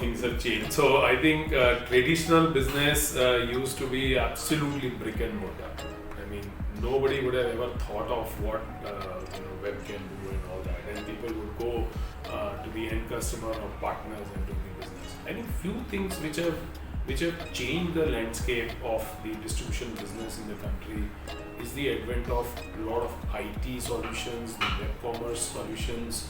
things have changed. So I think traditional business used to be absolutely brick and mortar. I mean, nobody would have ever thought of what web can do and all that, and people would go to the end customer or partners and do the business. I think few things which have changed the landscape of the distribution business in the country is the advent of a lot of IT solutions, the web commerce solutions,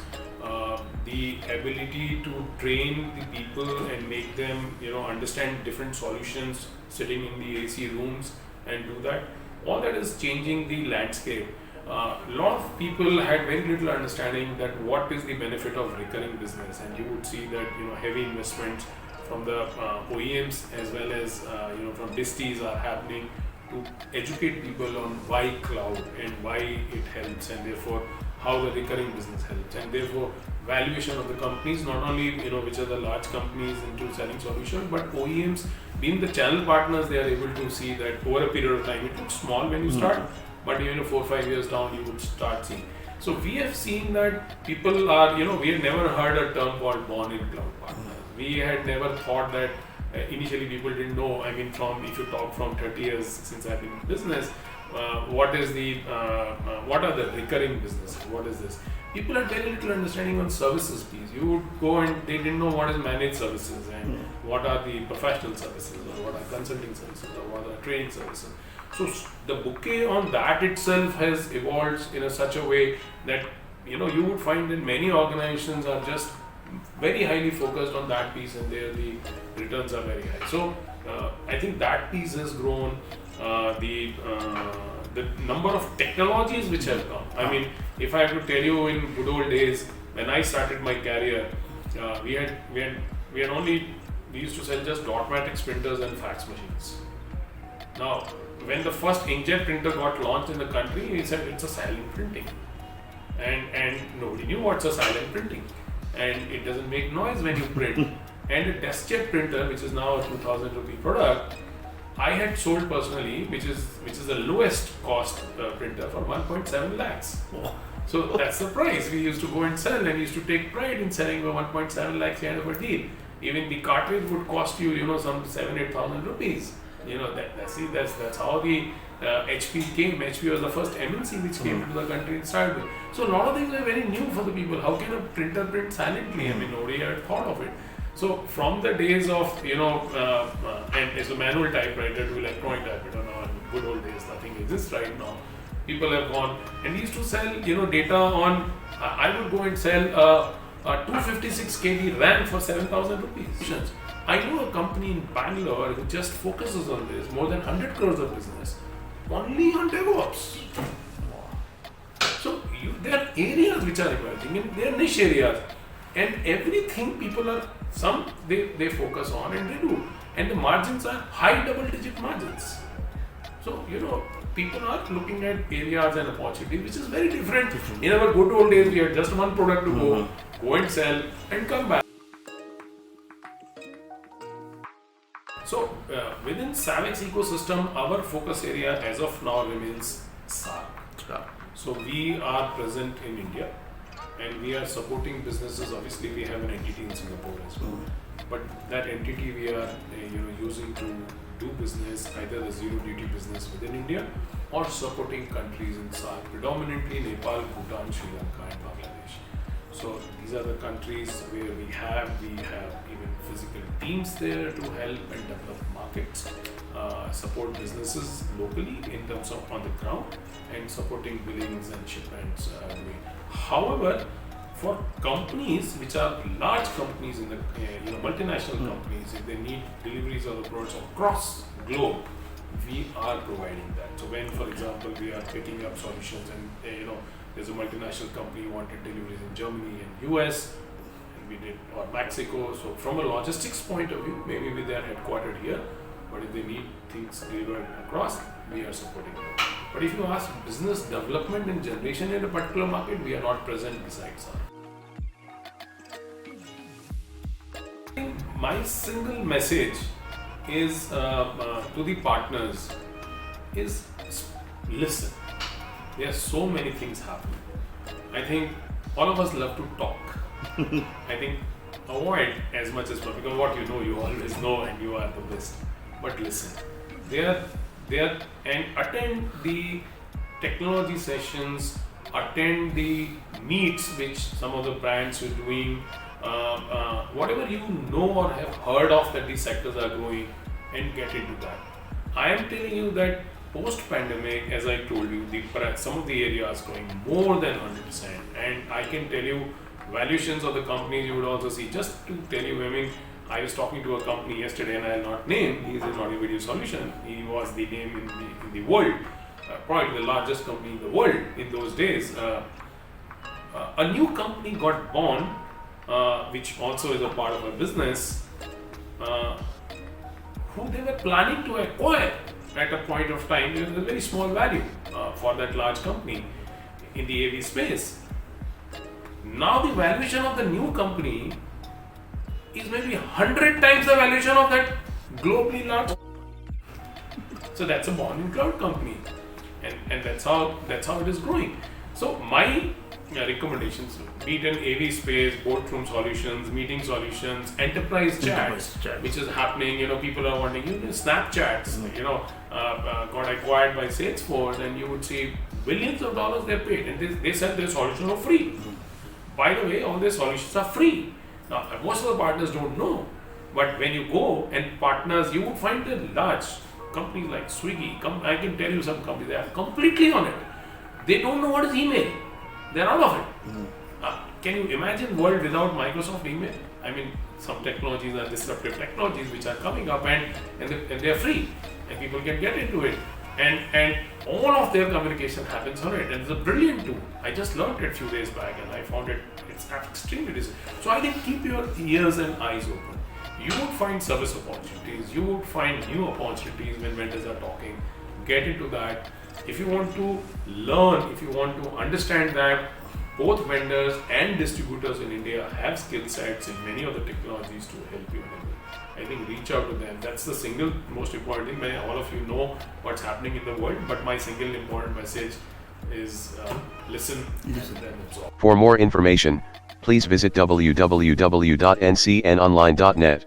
the ability to train the people and make them understand different solutions sitting in the AC rooms and do that. All that is changing the landscape. A lot of people had very little understanding that what is the benefit of recurring business, and you would see that heavy investments from the OEMs as well as from distis are happening to educate people on why cloud and why it helps, and therefore how the recurring business helps, and therefore valuation of the companies, not only which are the large companies into selling solutions, but OEMs being the channel partners, they are able to see that over a period of time. It looks small when you start, but 4 or 5 years down you would start seeing. So we have seen that people are, we had never heard a term called born in cloud partners. We had never thought that. Initially people didn't know. I mean, if you talk from 30 years since I've been in business, what are the recurring businesses? What is this? People had very little understanding on services piece. You would go and they didn't know what is managed services and what are the professional services, or what are consulting services, or what are training services. So the bouquet on that itself has evolved in such a way that you would find that many organizations are just very highly focused on that piece, and there the returns are very high. So I think that piece has grown. The number of technologies which have come. I mean, if I have to tell you, in good old days when I started my career, we used to sell just Dotmatics printers and fax machines. Now, when the first inkjet printer got launched in the country, we said it's a silent printing, and nobody knew what's a silent printing. And it doesn't make noise when you print. And a DeskJet printer, which is now a 2,000 rupee product, I had sold personally, which is the lowest cost printer, for 1.7 lakhs. So that's the price we used to go and sell, and we used to take pride in selling for 1.7 lakhs kind of a deal. Even the cartridge would cost you, some 7,000-8,000 rupees. That's how the HP came. HP was the first MNC which came into the country and started with. So a lot of things were very new for the people. How can a printer print silently? I mean, nobody had thought of it. So from the days of and it's a manual typewriter to electronic typewriter now, in good old days, nothing exists right now. People have gone, and we used to sell data on. I would go and sell a 256 KB RAM for 7,000 rupees. I know a company in Bangalore who just focuses on this, more than 100 crores of business, only on DevOps. So there are areas which are emerging, and they are niche areas, and everything people are, they focus on and they do, and the margins are high double-digit margins. So people are looking at areas and opportunities which is very different. In our good old days, we had just one product to go and sell and come back. So within SAVEX ecosystem, our focus area as of now remains SAR. So we are present in India, and we are supporting businesses. Obviously, we have an entity in Singapore as well, but that entity we are using to do business, either the zero duty business within India or supporting countries in SAR, predominantly Nepal, Bhutan, Sri Lanka, and Bangladesh. So these are the countries where we have even physical teams there to help and develop markets, support businesses locally in terms of on the ground, and supporting billings and shipments. However, for companies which are large companies in the multinational companies, if they need deliveries of the products across globe, we are providing that. So when, for example, we are picking up solutions, and there's a multinational company who wanted deliveries in Germany and US, and we did, or Mexico. So from a logistics point of view, maybe they are headquartered here, but if they need things delivered across, we are supporting them. But if you ask business development and generation in a particular market, we are not present besides SAR. My single message is to the partners is listen. There are so many things happening. I think all of us love to talk. I think avoid as much as possible, because what you know, you always know, and you are the best. But listen, and attend the technology sessions, attend the meets which some of the brands are doing, whatever you know or have heard of that these sectors are growing, and get into that. I am telling you that post-pandemic, as I told you, some of the areas growing more than 100%, and I can tell you valuations of the companies you would also see. Just to tell you, I mean, I was talking to a company yesterday, and I'll not name. He is an audio video solution. He was the name in the world, probably the largest company in the world in those days. A new company got born, which also is a part of a business, who they were planning to acquire at a point of time. It was a very small value for that large company in the AV space. Now the valuation of the new company is maybe 100 times the valuation of that globally large. So that's a born in cloud company, and that's how it is growing. So my recommendations, be it in AV space, boardroom solutions, meeting solutions, enterprise chats, which is happening. People are wanting, Snapchats, got acquired by Salesforce, and you would see billions of dollars they're paid, and they said their solutions are free. By the way, all their solutions are free. Now, most of the partners don't know, but when you go and partners, you would find the large companies like Swiggy. I can tell you some companies, they are completely on it. They don't know what is email. They're out of it. Can you imagine world without Microsoft email? I mean, some technologies are disruptive technologies which are coming up, and they're free, and people can get into it. And all of their communication happens on it, and it's a brilliant tool. I just learned it a few days back, and I found it's extremely decent. So I think keep your ears and eyes open. You would find service opportunities, you would find new opportunities when vendors are talking. Get into that. If you want to learn, if you want to understand that both vendors and distributors in India have skill sets in many of the technologies to help you enable, I think reach out to them. That's the single most important thing. All of you know what's happening in the world, but my single important message is listen and then absorb. For more information, please visit www.ncnonline.net.